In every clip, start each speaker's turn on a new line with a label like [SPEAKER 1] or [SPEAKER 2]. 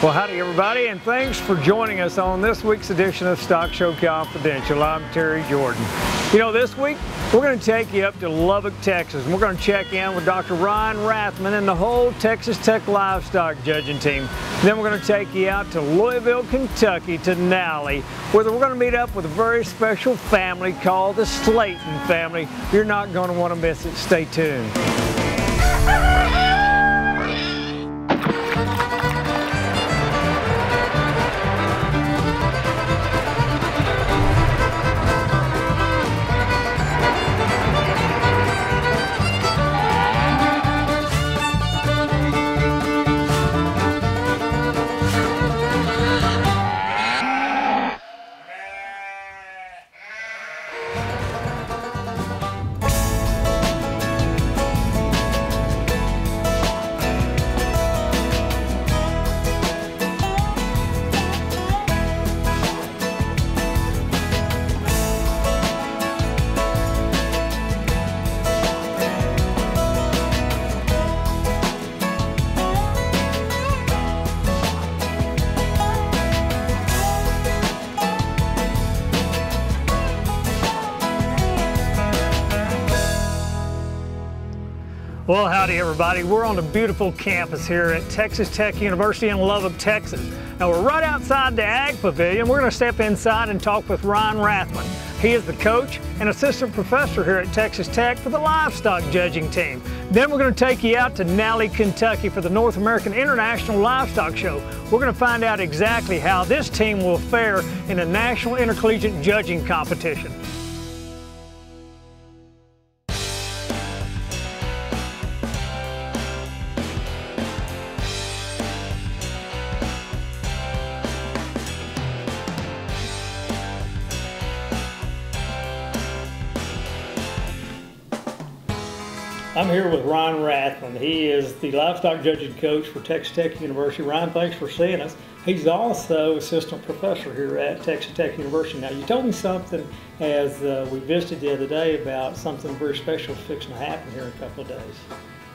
[SPEAKER 1] Well, howdy everybody, and thanks for joining us on this week's edition of Stock Show Confidential. I'm Terry Jordan. You know, this week we're going to take you up to Lubbock, Texas, and we're going to check in with Dr. Ryan Rathman and the whole Texas Tech livestock judging team. Then we're going to take you out to Louisville, Kentucky, to NAILE, where we're going to meet up with a very special family called the Slayton family. You're not going to want to miss it. Stay tuned. Well, howdy everybody. We're on the beautiful campus here at Texas Tech University in Lubbock, Texas. Now we're right outside the Ag Pavilion. We're going to step inside and talk with Ryan Rathman. He is the coach and assistant professor here at Texas Tech for the livestock judging team. Then we're going to take you out to NAILE, Kentucky for the North American International Livestock Show. We're going to find out exactly how this team will fare in a national intercollegiate judging competition. I'm here with Ryan Rathman. He is the livestock judging coach for Texas Tech University. Ryan, thanks for seeing us. He's also assistant professor here at Texas Tech University. Now, you told me something as we visited the other day about something very special fixing to happen here in a couple of days,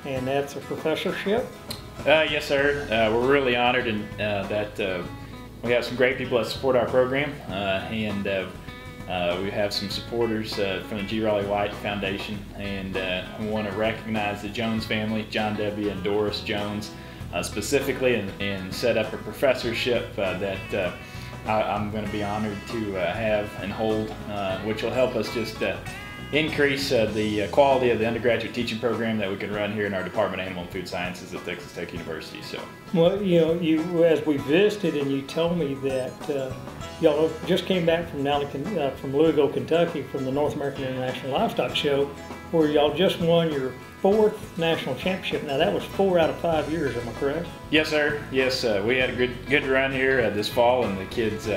[SPEAKER 1] and that's a professorship.
[SPEAKER 2] Yes, sir. We're really honored that we have some great people that support our program, and we have some supporters from the G. Raleigh White Foundation, and we want to recognize the Jones family, John W. and Doris Jones, specifically, and set up a professorship that I'm going to be honored to have and hold, which will help us just increase the quality of the undergraduate teaching program that we can run here in our Department of Animal and Food Sciences at Texas Tech University. So,
[SPEAKER 1] well, you know, as we visited, and you told me that y'all just came back from from Louisville, Kentucky, from the North American International Livestock Show, where y'all just won your 4th national championship. Now that was 4 out of 5 years, am I correct?
[SPEAKER 2] Yes, sir. Yes, we had a good run here this fall, and the kids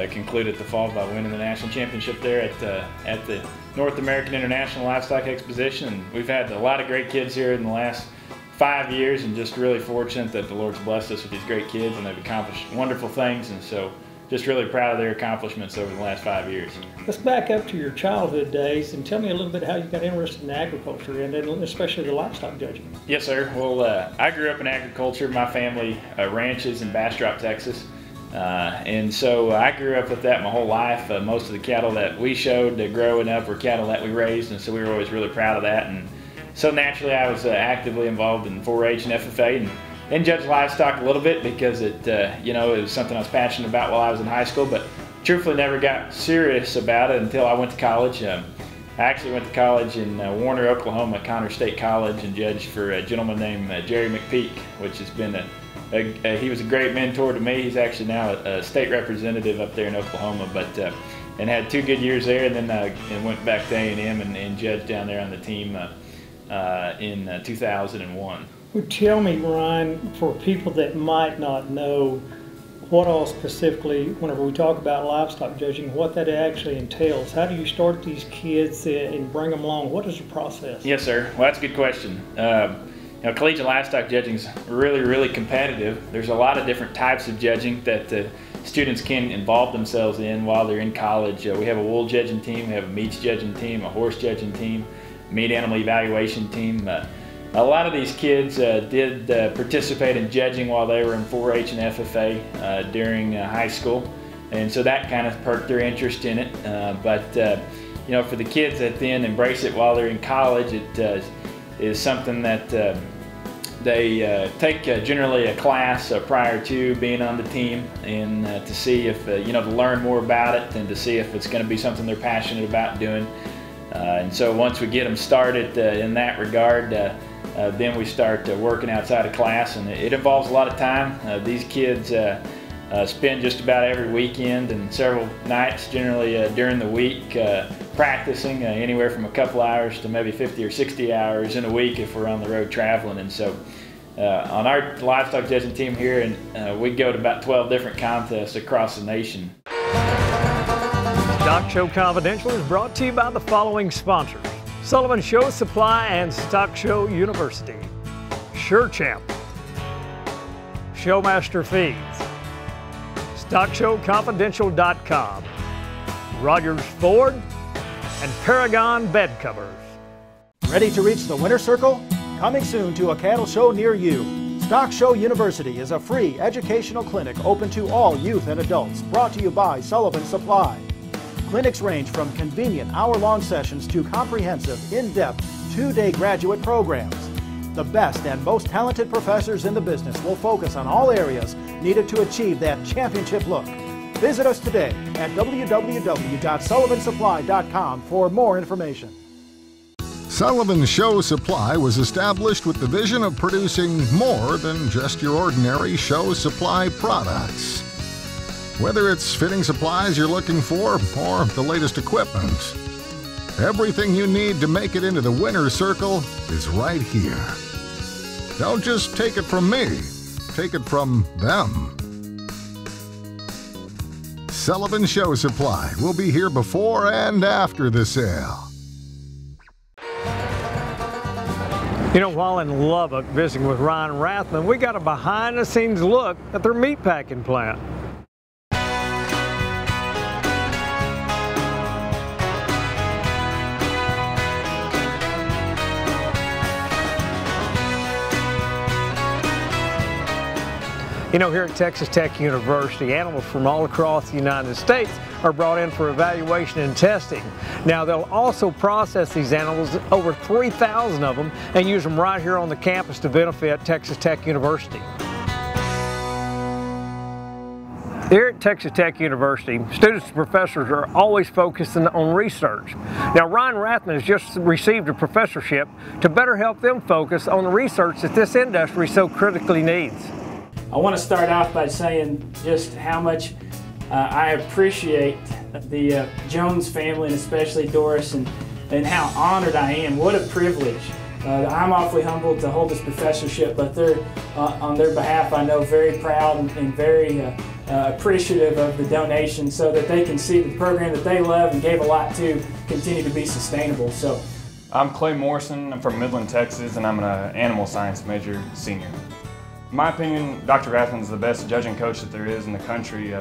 [SPEAKER 2] concluded the fall by winning the national championship there at the North American International Livestock Exposition. And we've had a lot of great kids here in the last 5 years, and just really fortunate that the Lord's blessed us with these great kids, and they've accomplished wonderful things, and so just really proud of their accomplishments over the last 5 years.
[SPEAKER 1] Let's back up to your childhood days and tell me a little bit how you got interested in agriculture, and especially the livestock judging.
[SPEAKER 2] Yes, sir. Well, I grew up in agriculture. My family ranches in Bastrop, Texas. And so I grew up with that my whole life. Most of the cattle that we showed growing up were cattle that we raised, and so we were always really proud of that. And so naturally I was actively involved in 4-H and FFA, and then judged livestock a little bit because it was something I was passionate about while I was in high school, but truthfully never got serious about it until I went to college. I actually went to college in Warner, Oklahoma, Connor State College, and judged for a gentleman named Jerry McPeak, which has been he was a great mentor to me. He's actually now a state representative up there in Oklahoma, and had 2 good years there, and then and went back to A&M and judged down there on the team in 2001.
[SPEAKER 1] Well, tell me, Ryan, for people that might not know what all specifically, whenever we talk about livestock judging, what that actually entails. How do you start these kids and bring them along? What is the process?
[SPEAKER 2] Yes, sir. Well, that's a good question. Collegiate livestock judging is really competitive. There's a lot of different types of judging that students can involve themselves in while they're in college. We have a wool judging team, we have a meats judging team, a horse judging team, meat animal evaluation team. A lot of these kids did participate in judging while they were in 4-H and FFA during high school, and so that kind of perked their interest in it. But you know, for the kids that then embrace it while they're in college, it is something that they take generally a class prior to being on the team, and to see if, you know, to learn more about it and to see if it's going to be something they're passionate about doing. And so once we get them started in that regard, then we start working outside of class, and it involves a lot of time. These kids spend just about every weekend and several nights generally during the week practicing, anywhere from a couple hours to maybe 50 or 60 hours in a week if we're on the road traveling. And so on our livestock judging team here, and we go to about 12 different contests across the nation.
[SPEAKER 1] Stock Show Confidential is brought to you by the following sponsors: Sullivan Show Supply and Stock Show University, Sure Champ, Showmaster Feeds, StockShowConfidential.com, Rogers Ford, and Paragon Bed Covers.
[SPEAKER 3] Ready to reach the winner's circle? Coming soon to a cattle show near you. Stock Show University is a free educational clinic open to all youth and adults, brought to you by Sullivan Supply. Clinics range from convenient hour-long sessions to comprehensive, in-depth, 2-day graduate programs. The best and most talented professors in the business will focus on all areas needed to achieve that championship look. Visit us today at www.sullivansupply.com for more information.
[SPEAKER 4] Sullivan Show Supply was established with the vision of producing more than just your ordinary show supply products. Whether it's fitting supplies you're looking for or the latest equipment, everything you need to make it into the winner's circle is right here. Don't just take it from me, take it from them. Sullivan Show Supply will be here before and after the sale.
[SPEAKER 1] You know, while in Lubbock visiting with Ryan Rathman, we got a behind-the-scenes look at their meatpacking plant. You know, here at Texas Tech University, animals from all across the United States are brought in for evaluation and testing. Now, they'll also process these animals, over 3,000 of them, and use them right here on the campus to benefit Texas Tech University. Here at Texas Tech University, students and professors are always focusing on research. Now, Ryan Rathman has just received a professorship to better help them focus on the research that this industry so critically needs.
[SPEAKER 5] I want to start off by saying just how much I appreciate the Jones family, and especially Doris, and how honored I am. What a privilege. I'm awfully humbled to hold this professorship, but they're, on their behalf, I know, very proud and very appreciative of the donation, so that they can see the program that they love and gave a lot to continue to be sustainable. So,
[SPEAKER 6] I'm Clay Morrison. I'm from Midland, Texas, and I'm an animal science major senior. In my opinion, Dr. Rathman's the best judging coach that there is in the country.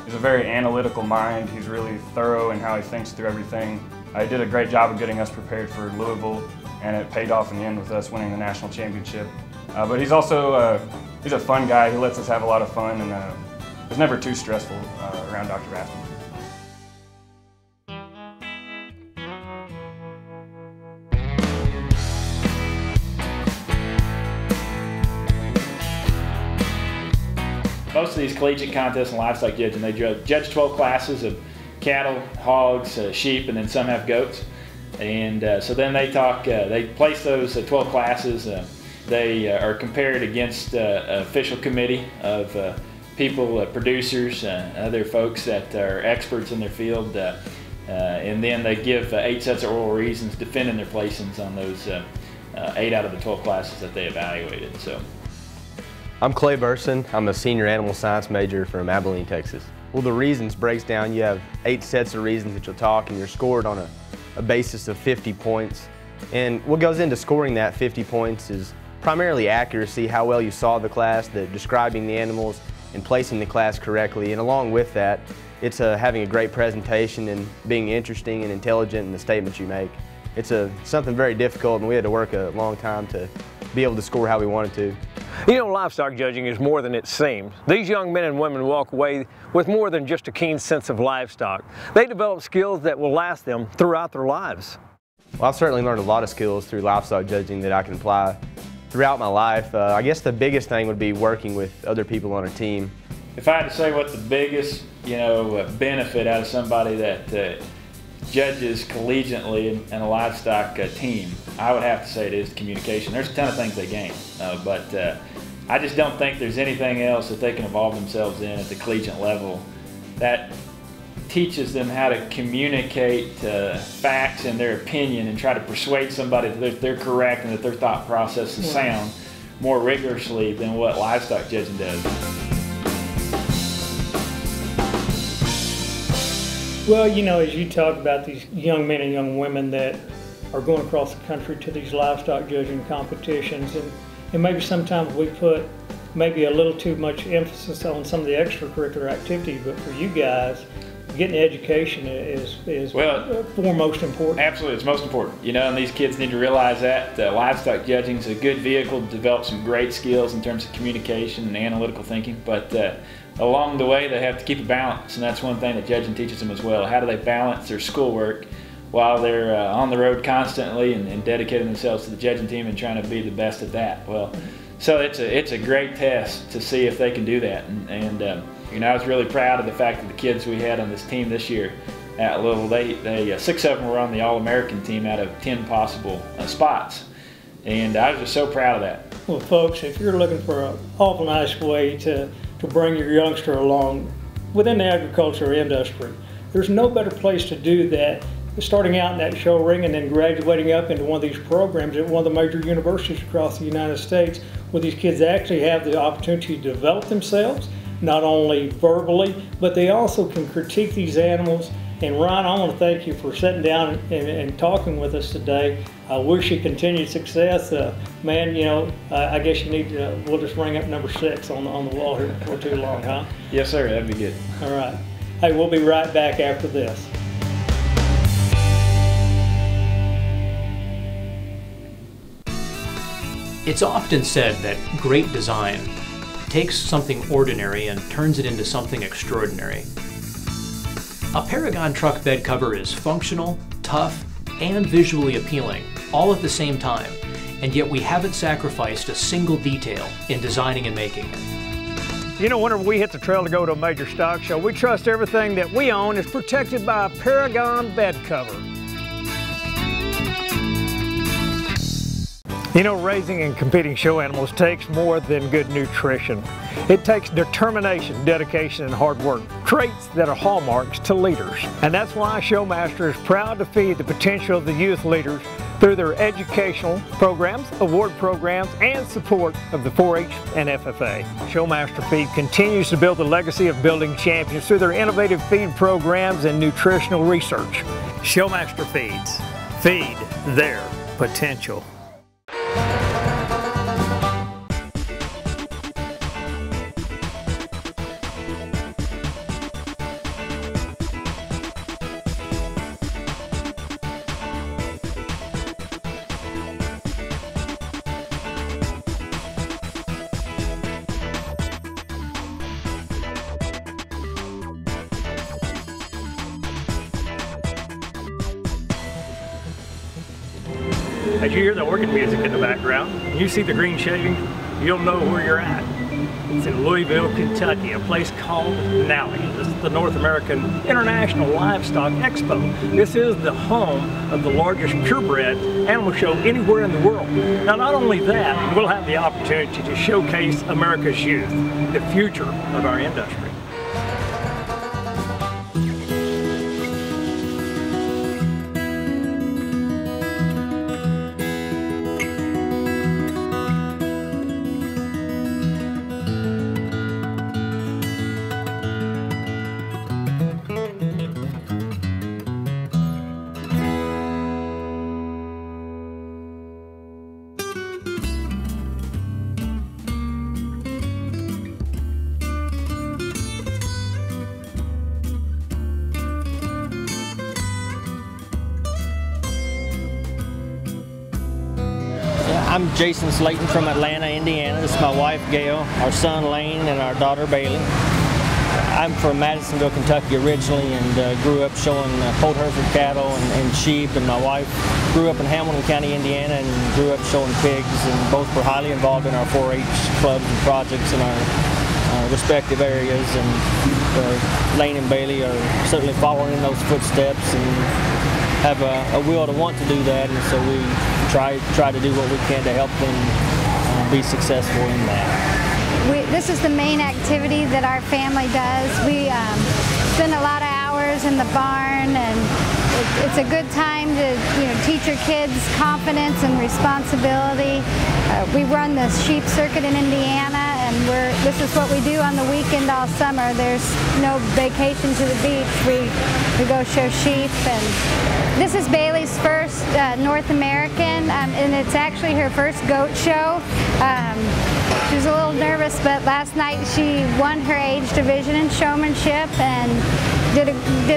[SPEAKER 6] He's a very analytical mind. He's really thorough in how he thinks through everything. He did a great job of getting us prepared for Louisville, and it paid off in the end with us winning the national championship. But he's also he's a fun guy. He lets us have a lot of fun, and it's never too stressful around Dr. Rathman.
[SPEAKER 2] Most of these collegiate contests and livestock judging, they judge 12 classes of cattle, hogs, sheep, and then some have goats. And so then they place those 12 classes. They are compared against an official committee of people, producers, other folks that are experts in their field. And then they give 8 sets of oral reasons defending their placings on those 8 out of the 12 classes that they evaluated. So.
[SPEAKER 7] I'm Clay Burson. I'm a senior animal science major from Abilene, Texas. Well, the reasons breaks down. You have 8 sets of reasons that you'll talk, and you're scored on a basis of 50 points. And what goes into scoring that 50 points is primarily accuracy, how well you saw the class, describing the animals, and placing the class correctly. And along with that, it's having a great presentation and being interesting and intelligent in the statements you make. It's something very difficult, and we had to work a long time to be able to score how we wanted to.
[SPEAKER 1] You know, livestock judging is more than it seems. These young men and women walk away with more than just a keen sense of livestock. They develop skills that will last them throughout their lives.
[SPEAKER 7] Well, I've certainly learned a lot of skills through livestock judging that I can apply throughout my life. I guess the biggest thing would be working with other people on a team.
[SPEAKER 2] If I had to say what the biggest, benefit out of somebody that judges collegiately in a livestock team, I would have to say it is communication. There's a ton of things they gain, but I just don't think there's anything else that they can involve themselves in at the collegiate level that teaches them how to communicate facts and their opinion and try to persuade somebody that they're correct and that their thought process is sound more rigorously than what livestock judging does.
[SPEAKER 1] Well, you know, as you talk about these young men and young women that are going across the country to these livestock judging competitions, and maybe sometimes we put maybe a little too much emphasis on some of the extracurricular activities, but for you guys, getting education is foremost important.
[SPEAKER 2] Absolutely, it's most important. And these kids need to realize that livestock judging is a good vehicle to develop some great skills in terms of communication and analytical thinking, but along the way they have to keep a balance, and that's one thing that judging teaches them as well. How do they balance their schoolwork while they're on the road constantly and dedicating themselves to the judging team and trying to be the best at that? Well, so it's a great test to see if they can do that, and I was really proud of the fact that the kids we had on this team this year at Louisville, they 6 of them were on the All-American team out of 10 possible spots, and I was just so proud of that.
[SPEAKER 1] Well, folks, if you're looking for an awful nice way to bring your youngster along within the agriculture industry, there's no better place to do that starting out in that show ring and then graduating up into one of these programs at one of the major universities across the United States, where these kids actually have the opportunity to develop themselves, not only verbally, but they also can critique these animals. And Ron, I want to thank you for sitting down and talking with us today. I wish you continued success. Man, I guess you need to, we'll just ring up number 6 on the wall here before too long, huh?
[SPEAKER 2] Yes, sir, that'd be good.
[SPEAKER 1] All right. Hey, we'll be right back after this.
[SPEAKER 8] It's often said that great design takes something ordinary and turns it into something extraordinary. A Paragon truck bed cover is functional, tough, and visually appealing, all at the same time, and yet we haven't sacrificed a single detail in designing and making it.
[SPEAKER 1] Whenever we hit the trail to go to a major stock show, we trust everything that we own is protected by a Paragon bed cover. Raising and competing show animals takes more than good nutrition. It takes determination, dedication, and hard work, traits that are hallmarks to leaders. And that's why Showmaster is proud to feed the potential of the youth leaders through their educational programs, award programs, and support of the 4-H and FFA. Showmaster Feed continues to build the legacy of building champions through their innovative feed programs and nutritional research. Showmaster Feeds. Feed their potential. As you hear the organ music in the background, and you see the green shavings, you'll know where you're at. It's in Louisville, Kentucky, a place called NAILE. This is the North American International Livestock Expo. This is the home of the largest purebred animal show anywhere in the world. Now, not only that, we'll have the opportunity to showcase America's youth, the future of our industry.
[SPEAKER 9] I'm Jason Slayton from Atlanta, Indiana. This is my wife, Gail, our son, Lane, and our daughter, Bailey. I'm from Madisonville, Kentucky originally, and grew up showing Port Hereford cattle and sheep, and my wife grew up in Hamilton County, Indiana, and grew up showing pigs, and both were highly involved in our 4-H clubs and projects in our respective areas, and Lane and Bailey are certainly following in those footsteps and have a will to want to do that, and so we try to do what we can to help them be successful in that.
[SPEAKER 10] This is the main activity that our family does. We spend a lot of hours in the barn, and it's a good time to teach your kids confidence and responsibility. We run the sheep circuit in Indiana, and this is what we do on the weekend all summer. There's no vacation to the beach. We go show sheep, and this is Bailey's first North American, and it's actually her first goat show. She was a little nervous, but last night she won her age division in showmanship and did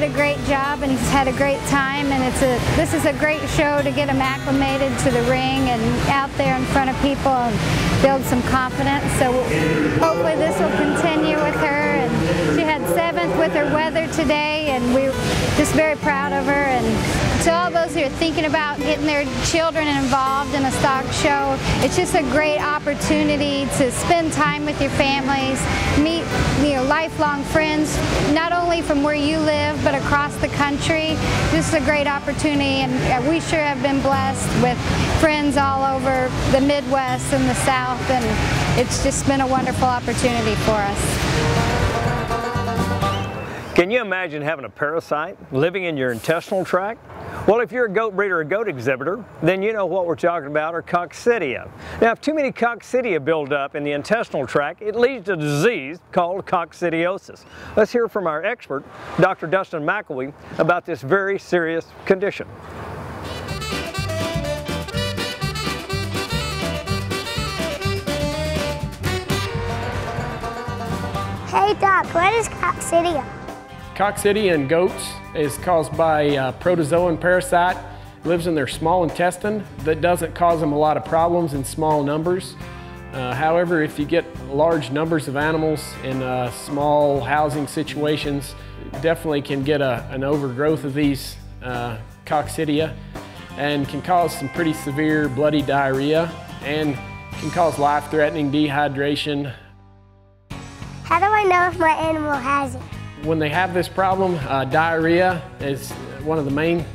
[SPEAKER 10] a great job and had a great time. And this is a great show to get them acclimated to the ring and out there in front of people and build some confidence. So hopefully this will continue with her. And she had 7th with her weather today, and we're just very proud of her. And to all those who are thinking about getting their children involved in a stock show, it's just a great opportunity to spend time with your families, meet lifelong friends, not only from where you live but across the country. This is a great opportunity, and we sure have been blessed with friends all over the Midwest and the South, and it's just been a wonderful opportunity for us.
[SPEAKER 1] Can you imagine having a parasite living in your intestinal tract? Well, if you're a goat breeder or goat exhibitor, then you know what we're talking about are coccidia. Now, if too many coccidia build up in the intestinal tract, it leads to a disease called coccidiosis. Let's hear from our expert, Dr. Dustin McElwee, about this very serious condition.
[SPEAKER 11] Hey Doc, what is coccidia?
[SPEAKER 12] Coccidia in goats is caused by a protozoan parasite. It lives in their small intestine. That doesn't cause them a lot of problems in small numbers. However, if you get large numbers of animals in small housing situations, definitely can get an overgrowth of these coccidia and can cause some pretty severe bloody diarrhea and can cause life-threatening dehydration.
[SPEAKER 11] How do I know if my animal has it?
[SPEAKER 12] When they have this problem, diarrhea is one of the main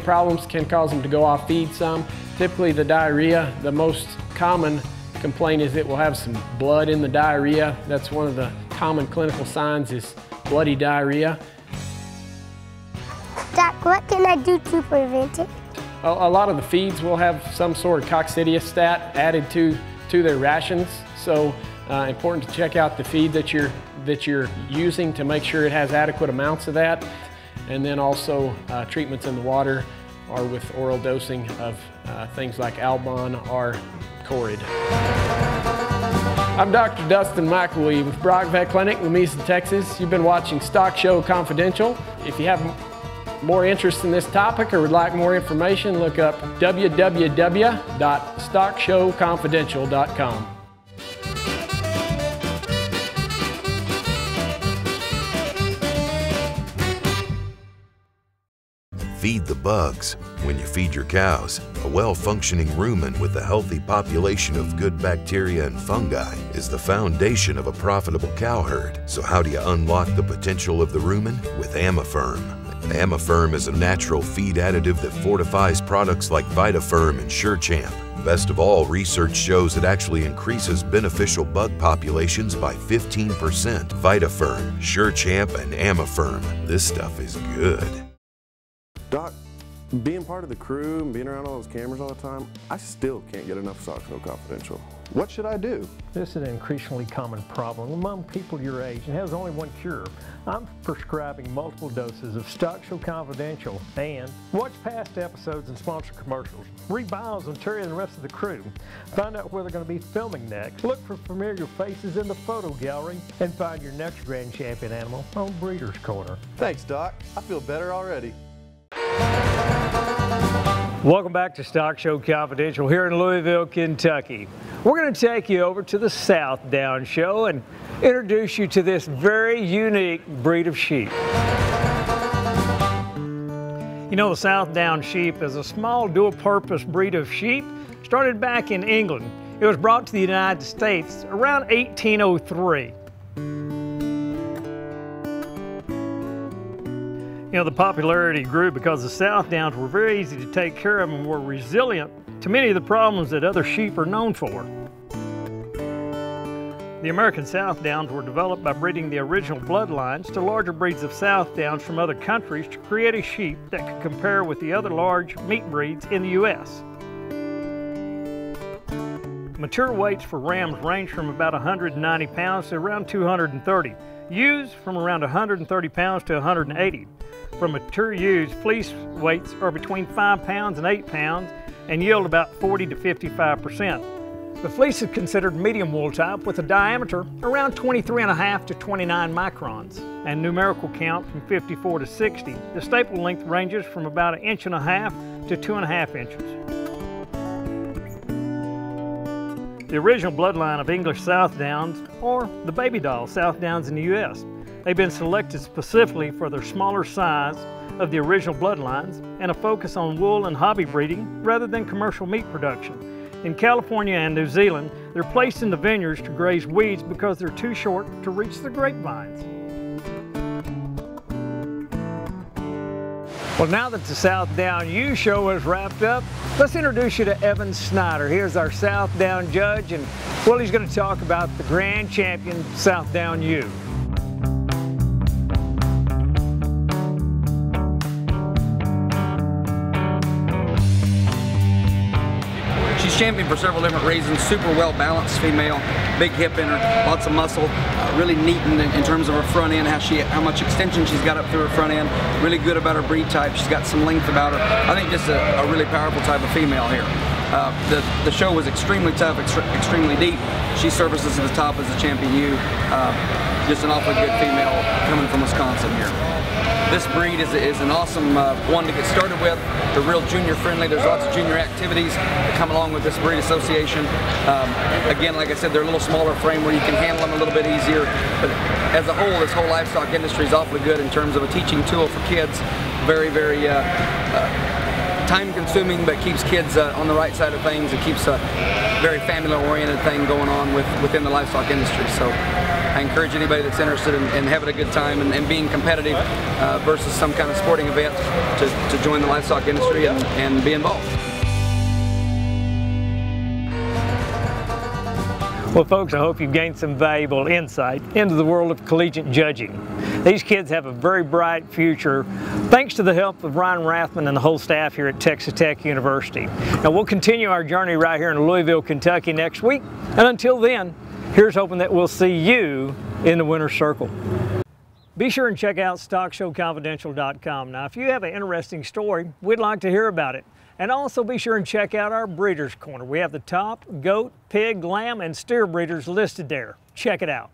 [SPEAKER 12] problems, can cause them to go off feed some. Typically the diarrhea, the most common complaint is it will have some blood in the diarrhea. That's one of the common clinical signs is bloody diarrhea.
[SPEAKER 11] Doc, what can I do to prevent it?
[SPEAKER 12] A lot of the feeds will have some sort of coccidia stat added to their rations. So important to check out the feed that you're using to make sure it has adequate amounts of that. And then also treatments in the water or with oral dosing of things like Albon or Corid. I'm Dr. Dustin McElwee with Brock Vet Clinic, Lamesa, Texas. You've been watching Stock Show Confidential. If you have more interest in this topic or would like more information, look up www.stockshowconfidential.com.
[SPEAKER 13] Feed the bugs. When you feed your cows, a well-functioning rumen with a healthy population of good bacteria and fungi is the foundation of a profitable cow herd. So how do you unlock the potential of the rumen? With Amifirm. Amifirm is a natural feed additive that fortifies products like VitaFirm and SureChamp. Best of all, research shows it actually increases beneficial bug populations by 15%. VitaFirm, SureChamp, and Amifirm. This stuff is good.
[SPEAKER 14] Doc, being part of the crew and being around all those cameras all the time, I still can't get enough Stock Show Confidential. What should I do?
[SPEAKER 1] This is an increasingly common problem among people your age and has only one cure. I'm prescribing multiple doses of Stock Show Confidential, and watch past episodes and sponsor commercials. Read bios on Terry and the rest of the crew. Find out where they're going to be filming next. Look for familiar faces in the photo gallery and find your next grand champion animal on Breeders' Corner.
[SPEAKER 14] Thanks, Doc. I feel better already.
[SPEAKER 1] Welcome back to Stock Show Confidential here in Louisville, Kentucky. We're going to take you over to the Southdown Show and introduce you to this very unique breed of sheep. You know, the Southdown sheep is a small dual-purpose breed of sheep started back in England. It was brought to the United States around 1803. You know, the popularity grew because the Southdowns were very easy to take care of and were resilient to many of the problems that other sheep are known for. The American Southdowns were developed by breeding the original bloodlines to larger breeds of Southdowns from other countries to create a sheep that could compare with the other large meat breeds in the U.S. Mature weights for rams range from about 190 pounds to around 230. Ewes from around 130 pounds to 180. For mature ewes, fleece weights are between 5 pounds and 8 pounds and yield about 40 to 55%. The fleece is considered medium wool type with a diameter around 23.5 to 29 microns and numerical count from 54 to 60. The staple length ranges from about 1.5 inches to 2.5 inches. The original bloodline of English Southdowns are the baby doll Southdowns in the U.S. They've been selected specifically for their smaller size of the original bloodlines and a focus on wool and hobby breeding rather than commercial meat production. In California and New Zealand, they're placed in the vineyards to graze weeds because they're too short to reach the grapevines. Well, now that the Southdown Ewe show is wrapped up, let's introduce you to Evan Snyder. Here's our Southdown judge, and well, he's going to talk about the grand champion Southdown Ewe.
[SPEAKER 15] She's champion for several different reasons. Super well balanced female, big hip in her, lots of muscle, really neat in terms of her front end, how much extension she's got up through her front end. Really good about her breed type. She's got some length about her. I think just a really powerful type of female here. The show was extremely tough, extremely deep. She surfaces at the top as a champion ewe. Just an awfully good female coming from Wisconsin here. This breed is an awesome one to get started with. They're real junior friendly. There's lots of junior activities that come along with this breed association. Again, like I said, they're a little smaller frame where you can handle them a little bit easier. But as a whole, this whole livestock industry is awfully good in terms of a teaching tool for kids. Very, very time consuming, but keeps kids on the right side of things. It keeps a very family oriented thing going on within the livestock industry. So I encourage anybody that's interested in having a good time and being competitive versus some kind of sporting event to join the livestock industry and be involved.
[SPEAKER 1] Well, folks, I hope you've gained some valuable insight into the world of collegiate judging. These kids have a very bright future thanks to the help of Ryan Rathman and the whole staff here at Texas Tech University. Now, we'll continue our journey right here in Louisville, Kentucky next week. And until then, here's hoping that we'll see you in the winner's circle. Be sure and check out StockShowConfidential.com. Now, if you have an interesting story, we'd like to hear about it. And also be sure and check out our Breeders' Corner. We have the top goat, pig, lamb, and steer breeders listed there. Check it out.